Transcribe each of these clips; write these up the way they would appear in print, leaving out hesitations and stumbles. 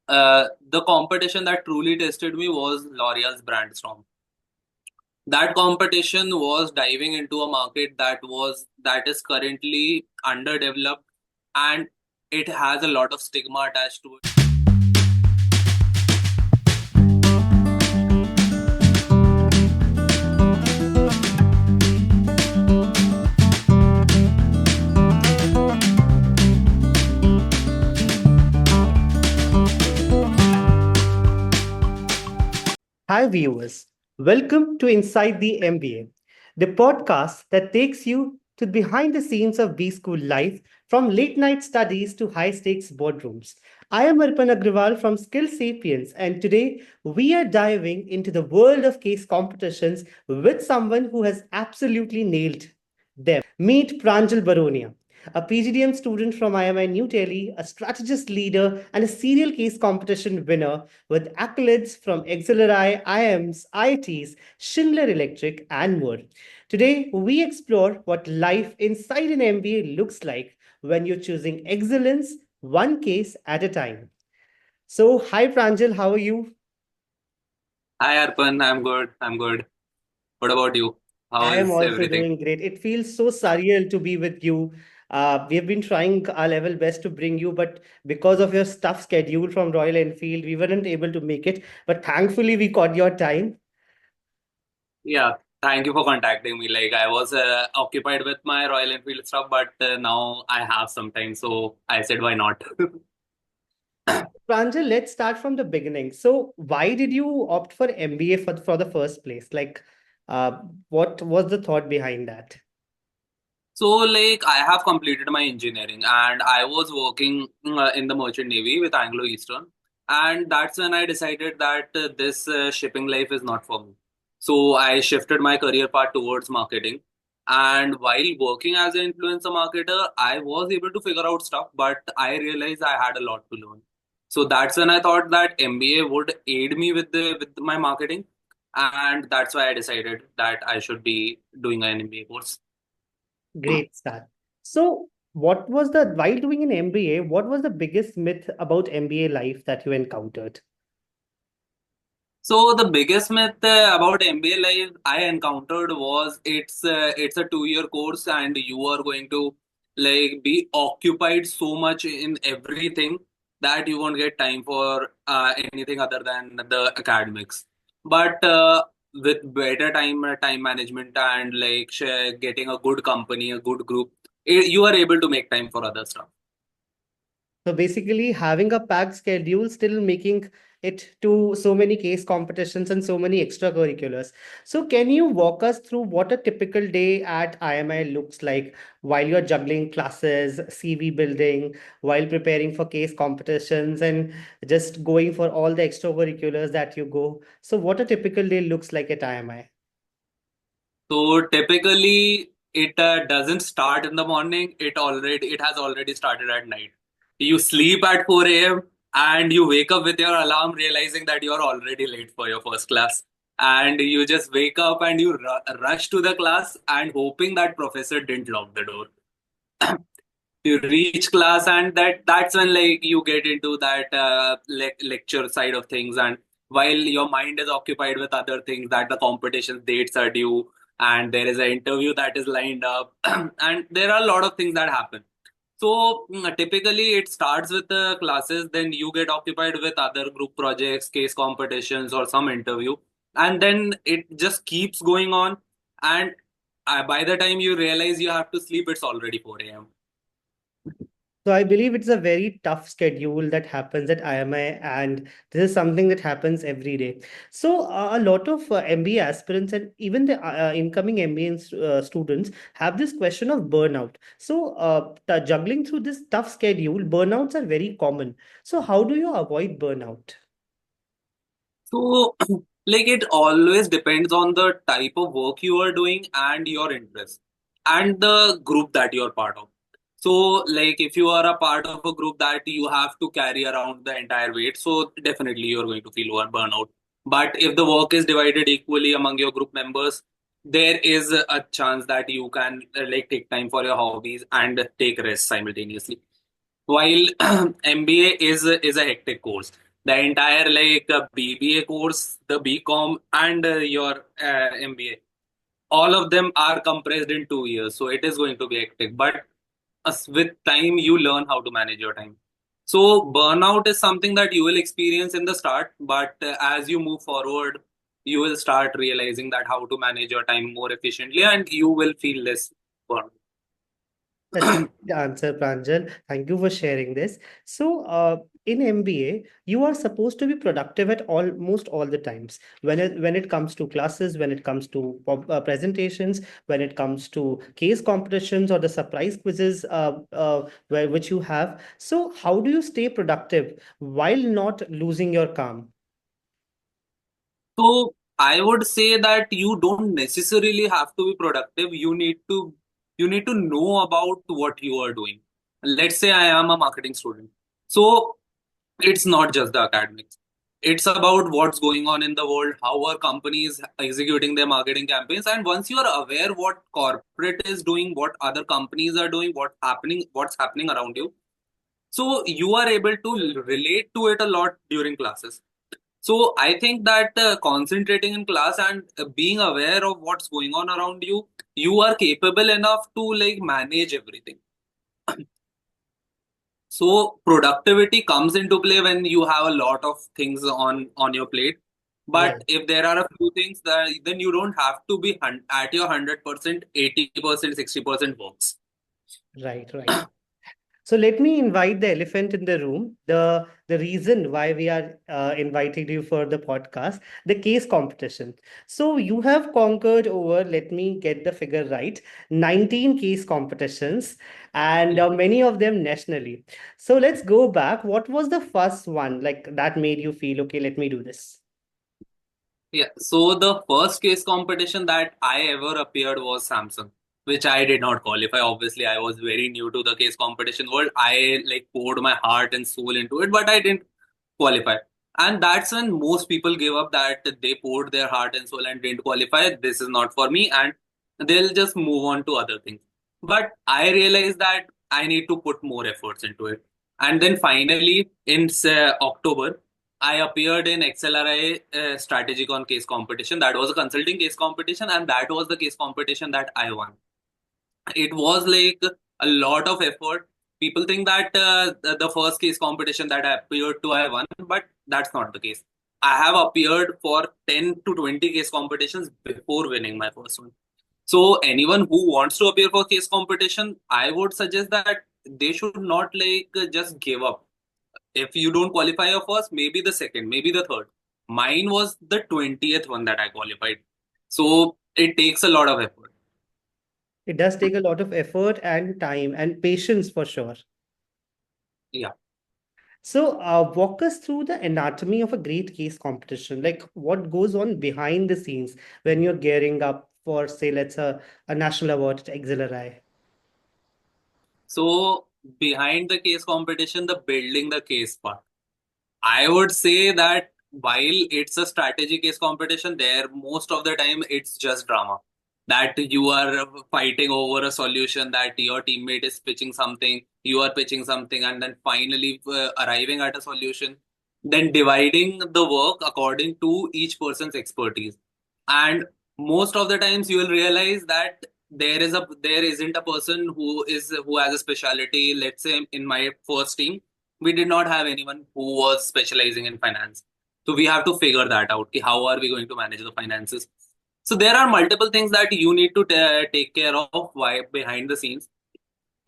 The competition that truly tested me was L'Oreal's Brandstorm. That competition was diving into a market that is currently underdeveloped, and it has a lot of stigma attached to it. Hi, viewers. Welcome to Inside the MBA, the podcast that takes you to behind the scenes of B school life, from late night studies to high stakes boardrooms. I am Arpan Agrawal from Skilled Sapiens, and today we are diving into the world of case competitions with someone who has absolutely nailed them. Meet Pranjal Baronia, a PGDM student from IMI New Delhi, a strategist leader, and a serial case competition winner with accolades from Accelerate, IIMs, IITs, Schindler Electric, and more. Today, we explore what life inside an MBA looks like when you're choosing excellence one case at a time. So, hi Pranjal, how are you? Hi Arpan, I'm good. I'm good. What about you? How I am is also everything? doing great. It feels so surreal to be with you. We have been trying our level best to bring you, but because of your tough schedule from Royal Enfield, we weren't able to make it. But thankfully, we caught your time. Yeah, thank you for contacting me. Like I was occupied with my Royal Enfield stuff, but now I have some time, so I said why not? Pranjal, let's start from the beginning. So, why did you opt for MBA for the first place? What was the thought behind that? So, like, I have completed my engineering and I was working in the Merchant Navy with Anglo Eastern. And that's when I decided that this shipping life is not for me. So, I shifted my career path towards marketing. And while working as an influencer marketer, I was able to figure out stuff, but I realized I had a lot to learn. So, that's when I thought that MBA would aid me with my marketing. And that's why I decided that I should be doing an MBA course. Great start. So, while doing an MBA, what was the biggest myth about MBA life that you encountered? So the biggest myth about MBA life I encountered was it's a 2 year course and you are going to like be occupied so much in everything that you won't get time for anything other than the academics. But with better time management and getting a good company, a good group, you are able to make time for other stuff. So basically, having a packed schedule, still making it to so many case competitions and so many extracurriculars. So can you walk us through what a typical day at IMI looks like while you're juggling classes, CV building, while preparing for case competitions, and just going for all the extracurriculars that you go? So what a typical day looks like at IMI? So typically, it doesn't start in the morning. It has already started at night. You sleep at 4 a.m. and you wake up with your alarm, realizing that you are already late for your first class. And you just wake up and you rush to the class and hoping that professor didn't lock the door. You reach class and that's when like you get into that lecture side of things, and while your mind is occupied with other things, that the competition dates are due and there is an interview that is lined up and there are a lot of things that happen. So typically it starts with the classes, then you get occupied with other group projects, case competitions, or some interview, and then it just keeps going on. And by the time you realize you have to sleep, it's already 4 a.m. So I believe it's a very tough schedule that happens at IMI, and this is something that happens every day. So a lot of MBA aspirants and even the incoming MBA students have this question of burnout. So juggling through this tough schedule, burnouts are very common. So how do you avoid burnout? So, like it always depends on the type of work you are doing and your interest and the group that you're part of. So, like if you are a part of a group that you have to carry around the entire weight, so definitely you're going to feel burnout. But if the work is divided equally among your group members, there is a chance that you can like take time for your hobbies and take rest simultaneously. While MBA is a hectic course, The entire BBA course, the BCom, and your MBA, all of them are compressed in 2 years. So it is going to be hectic. But with time, you learn how to manage your time. So burnout is something that you will experience in the start, but as you move forward, you will start realizing that how to manage your time more efficiently, and you will feel less burnout. That's a great answer, Pranjal. Thank you for sharing this. So, in MBA, you are supposed to be productive at almost all the times. When it comes to classes, when it comes to presentations, when it comes to case competitions or the surprise quizzes, which you have. So, how do you stay productive while not losing your calm? So I would say that you don't necessarily have to be productive. You need to know about what you are doing. Let's say I am a marketing student. So it's not just the academics. It's about what's going on in the world, how are companies executing their marketing campaigns, and once you are aware what corporate is doing, what other companies are doing, what's happening around you, so you are able to relate to it a lot during classes. So I think that concentrating in class and being aware of what's going on around you, you are capable enough to manage everything. So productivity comes into play when you have a lot of things on your plate. But Right, if there are a few things that then you don't have to be at your 100%, 80%, 60% works. right, right. So let me invite the elephant in the room. The reason why we are inviting you for the podcast, the case competition. So you have conquered over, let me get the figure right, 19 case competitions, and Yeah. many of them nationally. So let's go back. What was the first one like that made you feel okay? Let me do this. Yeah, so the first case competition that I ever appeared was Samsung, which I did not qualify. Obviously, I was very new to the case competition world. I poured my heart and soul into it, but I didn't qualify. And that's when most people give up that they poured their heart and soul and didn't qualify. This is not for me, and they'll just move on to other things. But I realized that I need to put more efforts into it. And then finally, in October, I appeared in XLRI Strategic on Case competition. That was a consulting case competition, and that was the case competition that I won. It was a lot of effort. People think that the first case competition that I appeared to, I won, but that's not the case. I have appeared for 10 to 20 case competitions before winning my first one. So anyone who wants to appear for case competition, I would suggest that they should not just give up. If you don't qualify your first, maybe the second, maybe the third. Mine was the 20th one that I qualified. So it takes a lot of effort. It does take a lot of effort and time and patience for sure. Yeah. So, walk us through the anatomy of a great case competition. Like, what goes on behind the scenes when you're gearing up for, say, let's a national award at Exhilarite. So behind the case competition, the building the case part. I would say that while it's a strategy case competition, there most of the time it's just drama. That you are fighting over a solution, that your teammate is pitching something, you are pitching something, and then finally arriving at a solution. Then dividing the work according to each person's expertise. And most of the times you will realize that there isn't a person who has a specialty. Let's say in my first team, we did not have anyone who was specializing in finance. So we have to figure that out. Ki how are we going to manage the finances? So there are multiple things that you need to take care of why behind the scenes.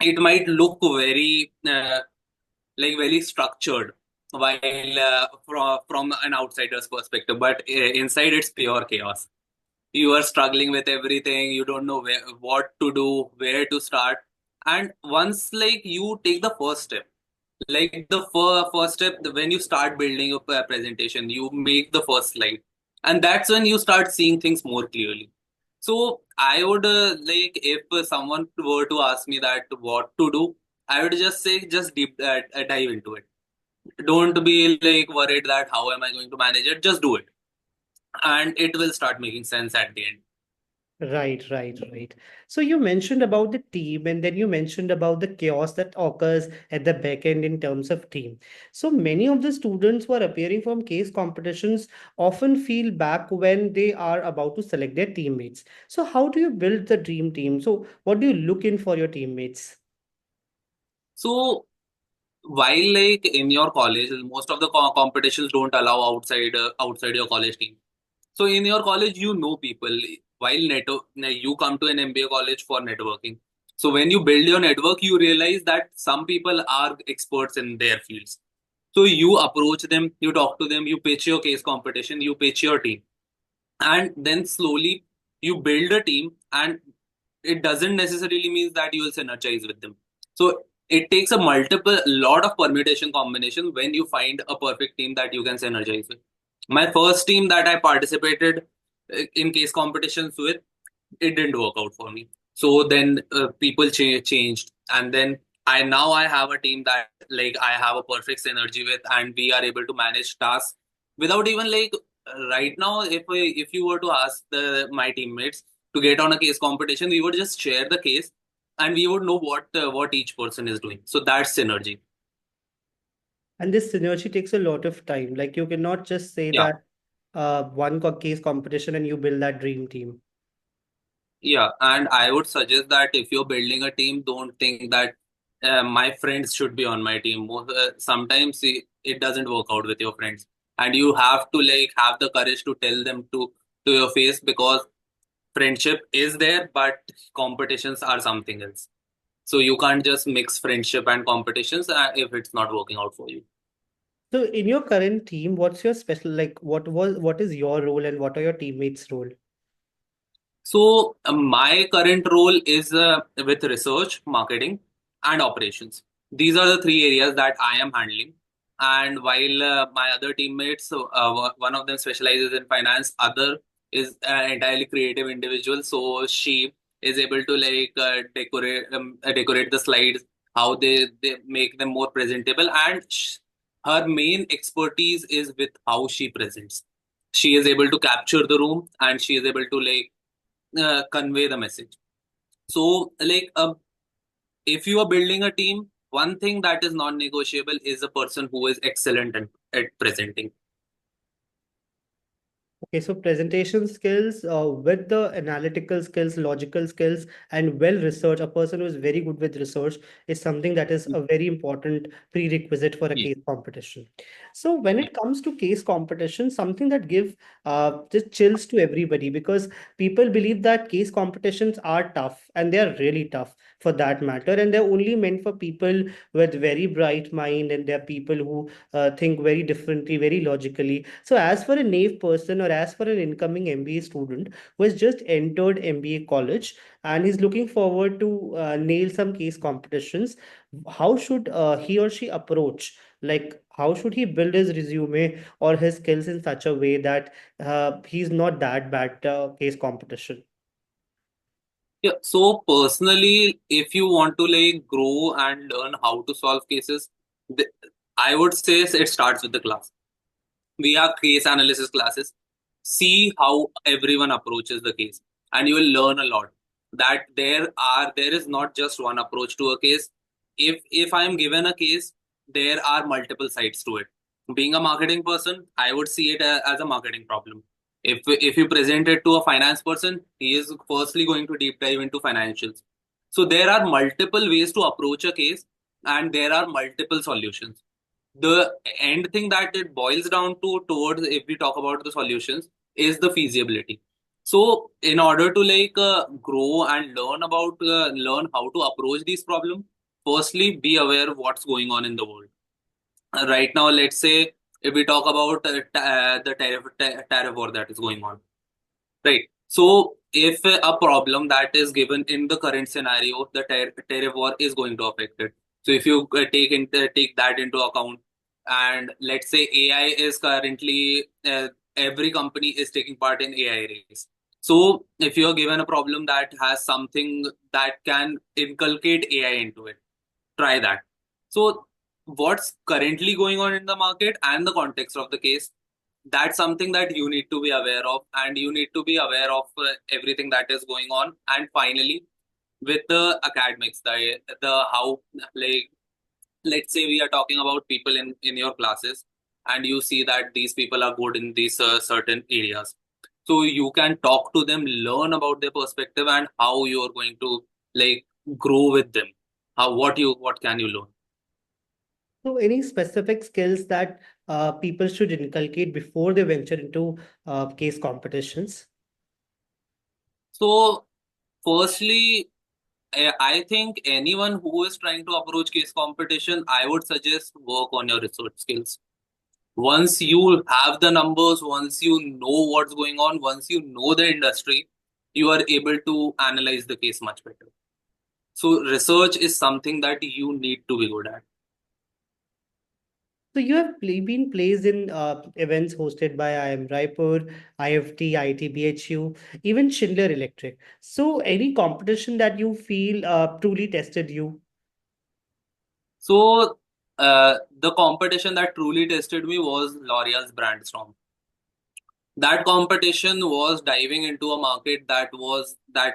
It might look very structured while from an outsider's perspective, but inside it's pure chaos. You are struggling with everything. You don't know what to do, where to start. And once you take the first step, first step, when you start building a presentation, you make the first slide, and that's when you start seeing things more clearly. So I would if someone were to ask me that what to do, I would just say just dive into it. Don't be worried that how am I going to manage it. Just do it, and it will start making sense at the end. Right, right, right. So you mentioned about the team, and then you mentioned about the chaos that occurs at the back end in terms of team. So many of the students who are appearing from case competitions often feel back when they are about to select their teammates. So how do you build the dream team? So what do you look in for your teammates? So while like in your college, most of the competitions don't allow outside your college team. So in your college, you know people. While you come to an MBA college for networking. So when you build your network, you realize that some people are experts in their fields. So you approach them, you talk to them, you pitch your case competition, you pitch your team, and then slowly you build a team. And it doesn't necessarily mean that you will synergize with them. So it takes a multiple lot of permutation combination when you find a perfect team that you can synergize with. My first team that I participated in case competitions with, it didn't work out for me. So then people changed, and then I have a team that like I have a perfect synergy with, and we are able to manage tasks without even like right now. If you were to ask my teammates to get on a case competition, we would just share the case, and we would know what each person is doing. So that's synergy. And this synergy takes a lot of time. Like you cannot just say Yeah. that one case competition and you build that dream team. Yeah, and I would suggest that if you're building a team, don't think that my friends should be on my team. Sometimes it doesn't work out with your friends, and you have to like have the courage to tell them to your face, because friendship is there, but competitions are something else. So you can't just mix friendship and competitions if it's not working out for you. So in your current team, what's your special, like what is your role and what are your teammates' role? So my current role is with research, marketing, and operations. These are the three areas that I am handling. And while my other teammates, one of them specializes in finance, other is entirely creative individual. So she is able to like decorate the slides, how they make them more presentable, and her main expertise is with how she presents. She is able to capture the room, and she is able to like convey the message. So, like, if you are building a team, one thing that is non-negotiable is a person who is excellent at presenting. Okay, so presentation skills with the analytical skills, logical skills, and well research, a person who is very good with research is something that is a very important prerequisite for a Yeah. case competition. So when it comes to case competition, something that give just chills to everybody because people believe that case competitions are tough and they are really tough for that matter, and they're only meant for people with very bright mind and they're people who think very differently, very logically. So, as for a naive person or as for an incoming MBA student who has just entered MBA college and is looking forward to nail some case competitions, how should he or she approach? Like, how should he build his resume or his skills in such a way that he's not that bad case competition? Yeah. So personally, if you want to like grow and learn how to solve cases, th- I would say it starts with the class. We have case analysis classes. See how everyone approaches the case, and you will learn a lot. That there is not just one approach to a case. If I am given a case, there are multiple sides to it. Being a marketing person, I would see it as a marketing problem. If you present it to a finance person, he is firstly going to deep dive into financials. So there are multiple ways to approach a case, and there are multiple solutions. The end thing that it boils down to towards, if we talk about the solutions, is the feasibility. So in order to like grow and learn how to approach these problems, firstly be aware of what's going on in the world. Right now, let's say if we talk about the tariff war that is going on. Right. So if a problem that is given in the current scenario, the tariff war is going to affect it. So if you take that into account, and let's say AI is currently every company is taking part in AI race. So if you are given a problem that has something that can inculcate AI into it, try that. So what's currently going on in the market and the context of the case, That's something that you need to be aware of, and you need to be aware of everything that is going on. And finally, with the academics, the how, like, let's say we are talking about people in your classes, and you see that these people are good in these certain areas, so you can talk to them, learn about their perspective, and how you are going to, like, grow with them. What can you learn? So, any specific skills that people should inculcate before they venture into case competitions? So firstly, I think anyone who is trying to approach case competition, I would suggest work on your research skills. Once you have the numbers, once you know what's going on, once you know the industry, you are able to analyze the case much better. So research is something that you need to be good at. So, you have been placed in events hosted by IIM Raipur, IFT, ITBHU, even Schindler Electric. So, any competition that you feel truly tested you? So the competition that truly tested me was L'Oreal's Brandstorm. That competition was diving into a market that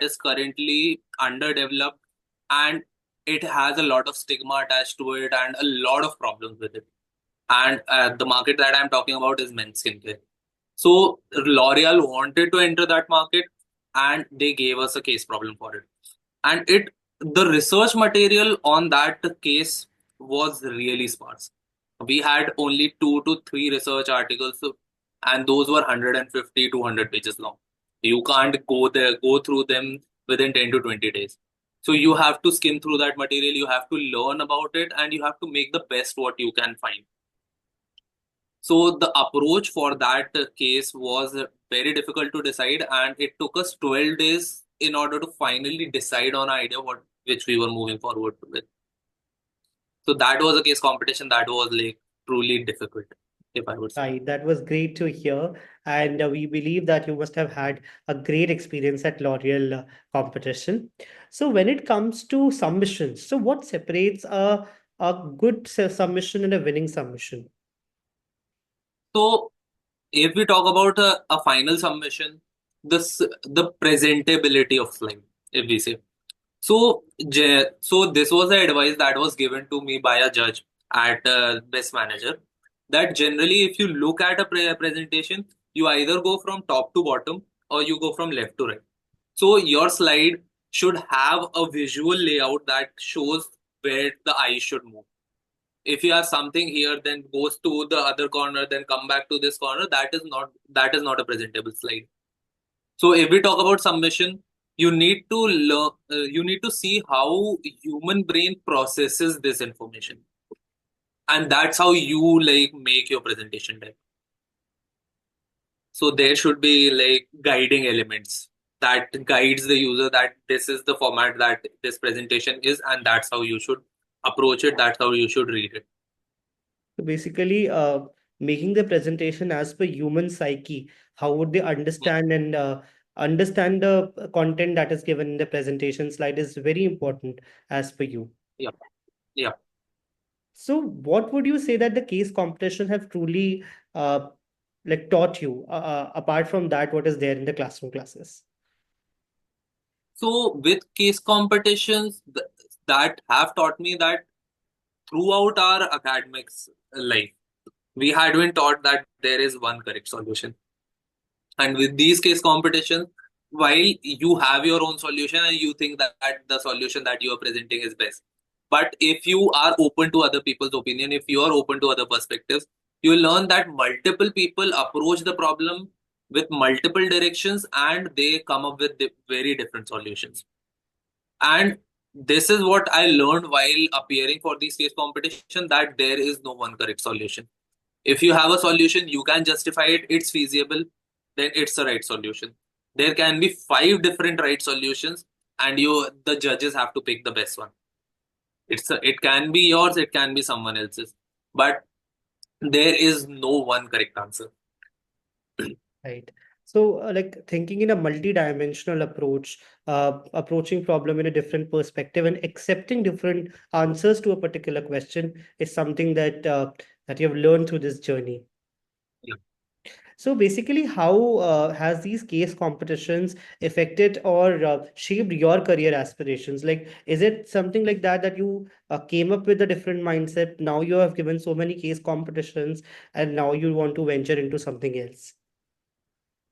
is currently underdeveloped, and it has a lot of stigma attached to it and a lot of problems with it. And the market that I'm talking about is men's skincare. So L'Oreal wanted to enter that market, and they gave us a case problem for it. And the research material on that case was really sparse. We had only 2 to 3 research articles, and those were 150 200 pages long. You can't go through them within 10 to 20 days. So you have to skim through that material, you have to learn about it, and you have to make the best what you can find. So the approach for that case was very difficult to decide, and it took us 12 days in order to finally decide on an idea what which we were moving forward with. So that was a case competition that was, like, truly difficult, if I would say. Right, that was great to hear. And we believe that you must have had a great experience at L'Oreal competition. So, when it comes to submissions, so what separates a good submission and a winning submission? So if we talk about a final submission, the presentability of slide, if we say. So this was the advice that was given to me by a judge at Best Manager, that generally, if you look at a presentation, you either go from top to bottom or you go from left to right. So your slide should have a visual layout that shows where the eyes should move. If you have something here, then goes to the other corner, then come back to this corner, that is not a presentable slide. So if we talk about submission, you need to learn, you need to see how human brain processes this information, and that's how you, like, make your presentation deck. So there should be, like, guiding elements that guides the user that this is the format that this presentation is, and that's how you should approach it. That's how you should read it. So basically, making the presentation as per human psyche, how would they Hmm. understand and understand the content that is given in the presentation slide is very important as per you. Yeah, yeah. So, what would you say that the case competition have truly like taught you apart from that, what is there in the classroom classes? So with case competitions, that have taught me that throughout our academics life, we had been taught that there is one correct solution. And with these case competitions, while you have your own solution and you think that the solution that you are presenting is best, but if you are open to other people's opinion, if you are open to other perspectives, you learn that multiple people approach the problem with multiple directions, and they come up with very different solutions. And this is what I learned while appearing for these case competition, that there is no one correct solution. If you have a solution, you can justify it, it's feasible, then it's the right solution. There can be 5 different right solutions, and the judges have to pick the best one. It can be yours, it can be someone else's, but there is no one correct answer. Right. So, like thinking in a multi-dimensional approach, approaching problem in a different perspective and accepting different answers to a particular question is something that that you have learned through this journey. Yeah. So basically, how has these case competitions affected or shaped your career aspirations? Like, is it something like that that you came up with a different mindset? Now you have given so many case competitions, and now you want to venture into something else.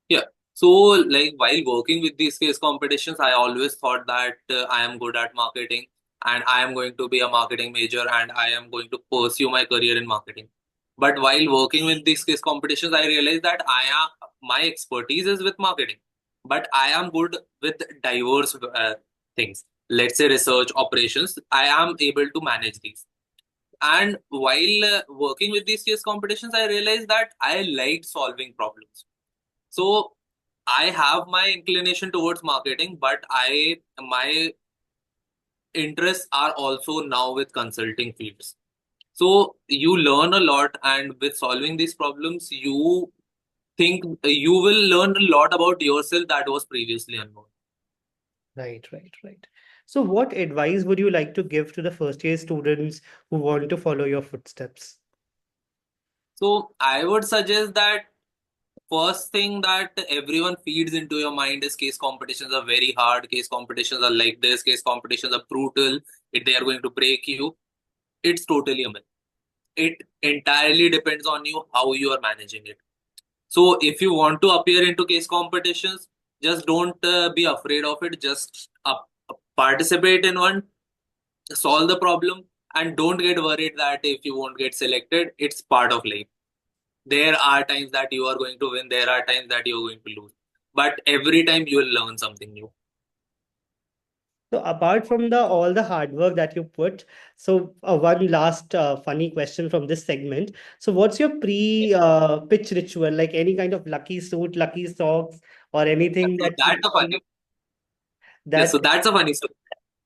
Yeah. So, like while working with these case competitions, I always thought that I am good at marketing and I am going to be a marketing major and I am going to pursue my career in marketing. But while working with these case competitions, I realized that my expertise is with marketing, but I am good with diverse things. Let's say research, operations. I am able to manage these. And while working with these case competitions, I realized that I liked solving problems. So I have my inclination towards marketing, but I my interests are also now with consulting fields. So you learn a lot, and with solving these problems, you think you will learn a lot about yourself that was previously unknown. Right, right, right. So, what advice would you like to give to the first year students who want to follow your footsteps? So I would suggest that first thing that everyone feeds into your mind is case competitions are very hard, case competitions are like this, case competitions are brutal, they are going to break you. It's totally a myth. It entirely depends on you how you are managing it. So if you want to appear into case competitions, just don't be afraid of it. Just participate in one, solve the problem, and don't get worried that if you won't get selected. It's part of life. There are times that you are going to win. There are times that you are going to lose. But every time you will learn something new. So apart from the all the hard work that you put, so one last funny question from this segment. So what's your pre-pitch ritual? Like any kind of lucky suit, lucky socks, or Yeah, anything so that that's a funny. Yeah, that so that's a funny story.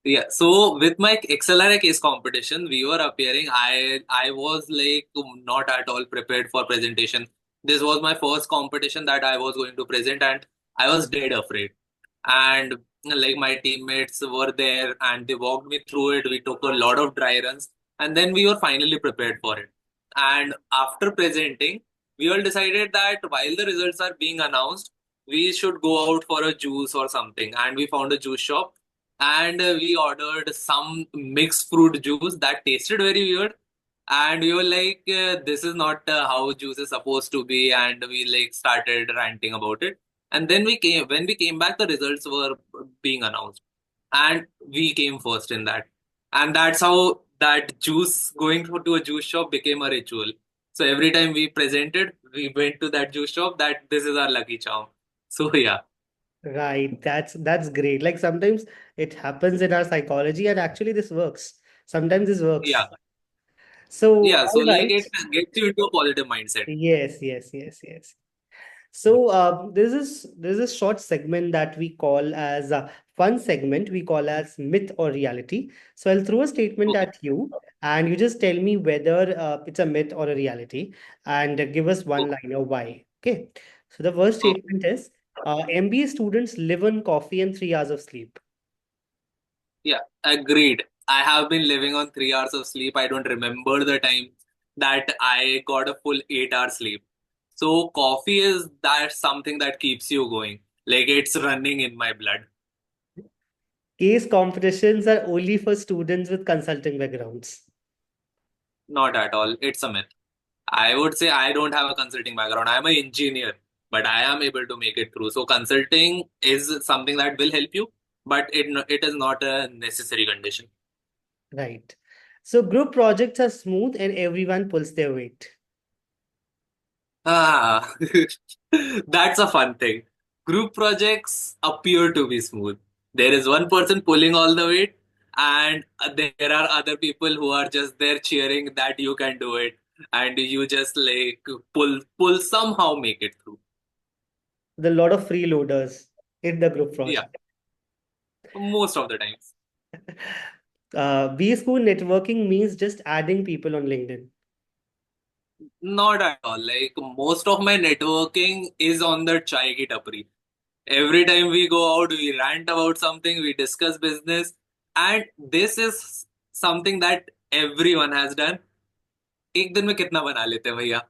Yeah, so with my XLRI case competition, we were appearing. I was like not at all prepared for presentation. This was my first competition that I was going to present, and I was dead afraid. And like my teammates were there, and they walked me through it. We took a lot of dry runs, and then we were finally prepared for it. And after presenting, we all decided that while the results are being announced, we should go out for a juice or something. And we found a juice shop and we ordered some mixed fruit juice that tasted very weird. And we were like, this is not how juice is supposed to be. And we like started ranting about it. And then when we came back, the results were being announced. And we came first in that. And that's how that juice, to a juice shop became a ritual. So every time we presented, we went to that juice shop that this is our lucky charm. So yeah, right? That's great. Like sometimes it happens in our psychology, and actually this works. Sometimes this yeah. works. So Yeah, so all like right. it gets you into a positive mindset. Yes, yes, yes, yes. So there's this short segment that we call as a fun segment we call as myth or reality. So I'll throw a statement Okay. at you, and you just tell me whether it's a myth or a reality, and give us one Okay. liner why. Okay. So the first Okay. statement is MBA students live on coffee and 3 hours of sleep. Yeah, agreed. I have been living on 3 hours of sleep. I don't remember the time that I got a full 8 hour sleep. So coffee is that something that keeps you going. Like it's running in my blood. Case competitions are only for students with consulting backgrounds. Not at all. It's a myth. I would say I don't have a consulting background. I'm an engineer, but I am able to make it through. So consulting is something that will help you, but it is not a necessary condition. Right. So group projects are smooth and everyone pulls their weight. Ah, that's a fun thing. Group projects appear to be smooth. There is one person pulling all the weight, and there are other people who are just there cheering that you can do it, and you just like pull somehow make it through. With a lot of freeloaders in the group Yeah, project. most of the times. B school networking means just adding people on LinkedIn. Not at all. Like most of my networking is on the chai ki tapri. Every time we go out, we rant about something, we discuss business, and this is something that everyone has done. एक दिन में कितना बना लेते हैं भैया?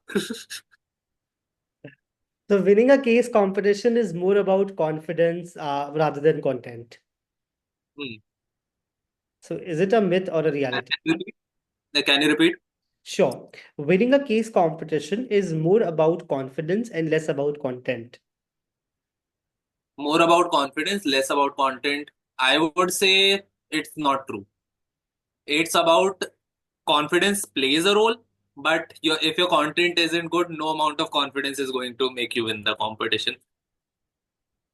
So, winning a case competition is more about confidence rather than content. Hmm. So, is it a myth or a Can reality? you repeat? Can you repeat? Sure. Winning a case competition is more about confidence and less about content. More about confidence, less about content. I would say it's not true. It's about confidence plays a role, but if your content isn't good, no amount of confidence is going to make you win the competition.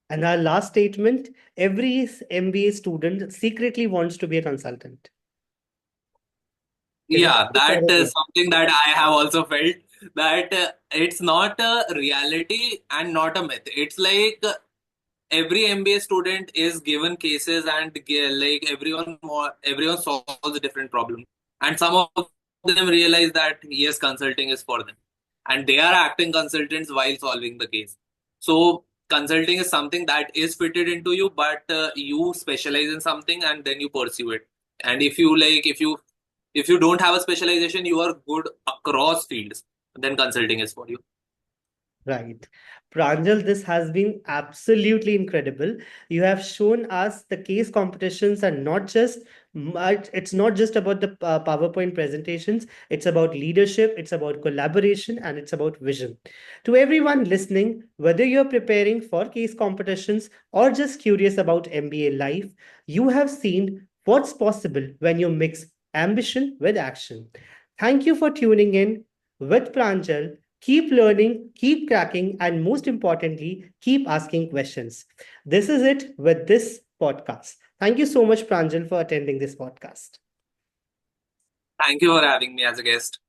And our last statement, every MBA student secretly wants to be a consultant. Is it Yeah, a myth or that a is myth? something that I have also felt, that it's not a reality and not a myth. It's like every MBA student is given cases, and like everyone solves a different problem, and some of them realize that yes, consulting is for them, and they are acting consultants while solving the case. So consulting is something that is fitted into you, but you specialize in something and then you pursue it. And if you don't have a specialization, you are good across fields, then consulting is for you. Right. Pranjal, this has been absolutely incredible. You have shown us the case competitions are not just it's not just about the PowerPoint presentations, it's about leadership, it's about collaboration, and it's about vision. To everyone listening, whether you're preparing for case competitions or just curious about MBA life, you have seen what's possible when you mix ambition with action. Thank you for tuning in with Pranjal. Keep learning, keep cracking, and most importantly, keep asking questions. This is it with this podcast. Thank you so much, Pranjal, for attending this podcast. Thank you for having me as a guest.